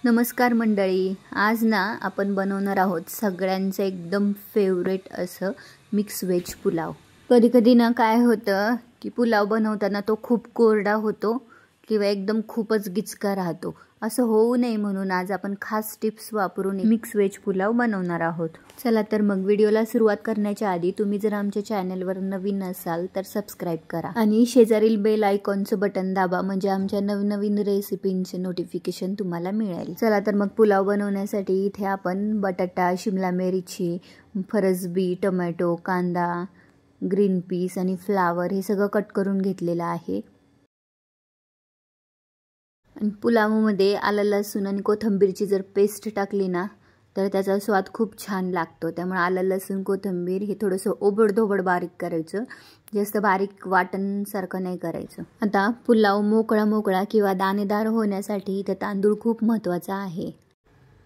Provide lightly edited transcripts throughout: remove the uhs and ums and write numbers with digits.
नमस्कार मंडळी, आज ना आपण बनवणार आहोत सगळ्यांचं एकदम फेवरेट असं मिक्स व्हेज पुलाव। कधी कधी ना काय होतं की पुलाव बनवताना तो खूप कोरडा होतो किंवा एकदम खूपच गिचका राहतो। असं होऊ नये म्हणून आज आपण खास टिप्स वापरून मिक्स व्हेज पुलाव बनवणार आहोत। चला तर मग व्हिडिओला सुरुवात करण्याच्या आधी तुम्ही जर आमच्या चॅनलवर नवीन असाल तर सबस्क्राइब करा आणि शेजारील बेल आयकॉनचं बटन दाबा, म्हणजे आमच्या नवनवीन रेसिपींचे नोटिफिकेशन तुम्हाला मिळेल। चला तर मग पुलाव बनवण्यासाठी इथे आपण बटाटा, शिमला मिरची, फरसबी, टोमॅटो, कांदा, ग्रीन पीस आणि फ्लावर हे सगळं कट करून घेतलेलं आहे। आणि पुलावमध्ये आलं लसूण आणि कोथिंबीरची जर पेस्ट टाकली ना तर त्याचा स्वाद खूप छान लागतो। त्यामुळे आलं लसूण कोथिंबीर हे थोडंसं ओबडधोबड बारीक करायचं, जास्त बारीक वाटणसारखं नाही करायचं। आता पुलाव मोकळा किंवा दाणेदार होण्यासाठी इथे तांदूळ खूप महत्त्वाचा आहे,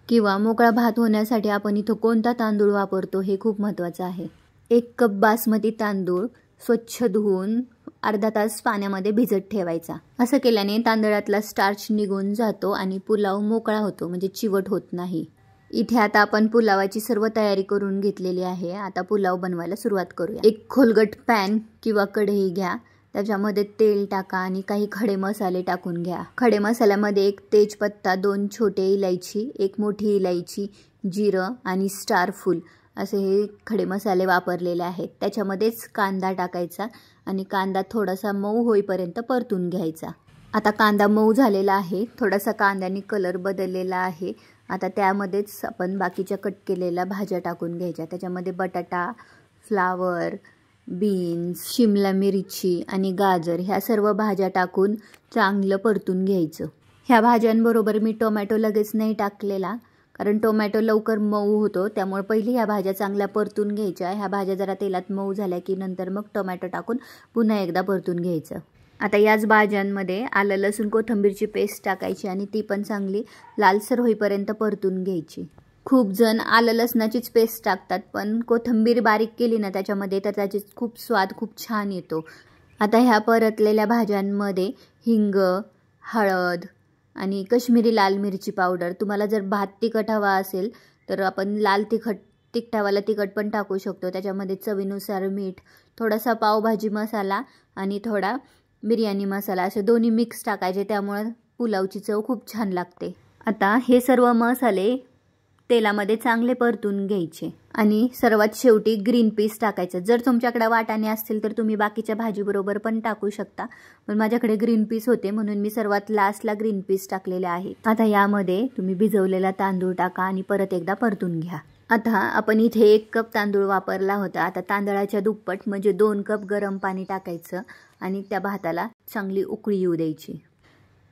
किंवा मोकळा भात होण्यासाठी आपण इथं कोणता तांदूळ वापरतो हे खूप महत्त्वाचं आहे। 1 कप बासमती तांदूळ स्वच्छ धुवून अर्धा तास पाण्यामध्ये भिजत ठेवायचा। असं केल्याने तांदळातला स्टार्च निघून जातो आणि पुलाव मोकळा होतो, म्हणजे चिवट होत नाही। इथे आता आपण पुलावाची सर्व तयारी करून घेतलेली आहे। आता पुलाव बनवायला सुरुवात करूया। एक खोलगट पॅन किंवा कढई घ्या, त्याच्यामध्ये तेल टाका आणि काही खडे मसाले टाकून घ्या। खडे मसाल्यामध्ये 1 तेजपत्ता, 2 छोटे इलायची, 1 मोठी इलायची, जिरं आणि स्टार फूल असे हे खडे मसाले वापरलेले आहेत। त्याच्यामध्येच कांदा टाकायचा आणि कांदा थोडासा मऊ होईपर्यंत परतून घ्यायचा। आता कांदा मऊ झालेला आहे, थोडासा कांद्याने कलर बदललेला आहे। आता त्यामध्येच आपण बाकीच्या कट केलेल्या भाज्या टाकून घ्यायच्या। त्याच्यामध्ये बटाटा, फ्लावर, बीन्स, शिमला मिरची आणि गाजर ह्या सर्व भाज्या टाकून चांगलं परतून घ्यायचं। ह्या भाज्यांबरोबर मी टोमॅटो लगेच नाही टाकलेला, कारण टोमॅटो लवकर मऊ होतो, त्यामुळे पहिले ह्या भाज्या चांगल्या परतून घ्यायच्या। ह्या भाज्या जरा तेलात मऊ झाल्या की नंतर मग टोमॅटो टाकून पुन्हा एकदा परतून घ्यायचं। आता याच भाज्यांमध्ये आलं लसूण कोथिंबीरची पेस्ट टाकायची आणि ती पण चांगली लालसर होईपर्यंत परतून घ्यायची। खूप जण आलं लसणाचीच पेस्ट टाकतात, पण कोथिंबीर बारीक केली ना त्याच्यामध्ये तर त्याची खूप स्वाद खूप छान येतो। आता ह्या परतलेल्या भाज्यांमध्ये हिंग, हळद आणि काश्मीरी लाल मिरची पावडर, तुम्हाला जर भात तिखट हवा असेल तर आपण लाल तिखटावाला तिखट पण टाकू शकतो। त्याच्यामध्ये चवीनुसार मीठ, थोडासा पावभाजी मसाला आणि थोडा बिर्याणी मसाला असे दोन्ही मिक्स टाकायचे, त्यामुळे पुलावची चव खूप छान लागते। आता हे सर्व मसाले तेलामध्ये चांगले परतून घ्यायचे आणि सर्वात शेवटी ग्रीन पीस टाकायचं। जर तुमच्याकडे वाटाणे असतील तर तुम्ही बाकीच्या भाजीबरोबर पण टाकू शकता, पण माझ्याकडे ग्रीन पीस होते म्हणून मी सर्वात लास्टला ग्रीन पीस टाकलेले आहे। आता यामध्ये तुम्ही भिजवलेला तांदूळ टाका आणि परत एकदा परतून घ्या। आता आपण इथे 1 कप तांदूळ वापरला होता, आता तांदळाच्या दुप्पट म्हणजे 2 कप गरम पाणी टाकायचं आणि त्या भाताला चांगली उकळी येऊ द्यायची।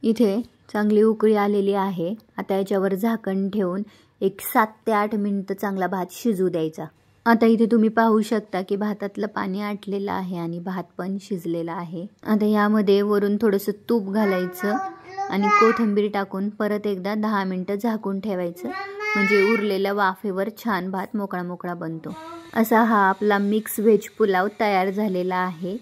इथे चांगली उकळी आलेली आहे। आता याच्यावर झाकण ठेवून एक 7 ते 8 मिनिटं चांगला भात शिजू द्यायचा। आता इथे तुम्ही पाहू शकता की भातातलं पाणी आटलेलं आहे आणि भात पण शिजलेला आहे। आता यामध्ये वरून थोडंसं तूप घालायचं आणि कोथिंबीर टाकून परत एकदा 10 मिनिटं झाकून ठेवायचं, म्हणजे उरलेल्या वाफेवर छान भात मोकळा बनतो। असा हा आपला मिक्स व्हेज पुलाव तयार झालेला आहे।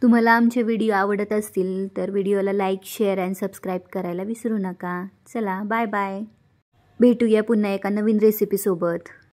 तुम्हाला आमचे व्हिडिओ आवडत असतील तर व्हिडिओला लाईक, शेअर आणि सबस्क्राईब करायला विसरू नका। चला बाय बाय, भेटूया पुन्हा एका नवीन रेसिपी सोबत।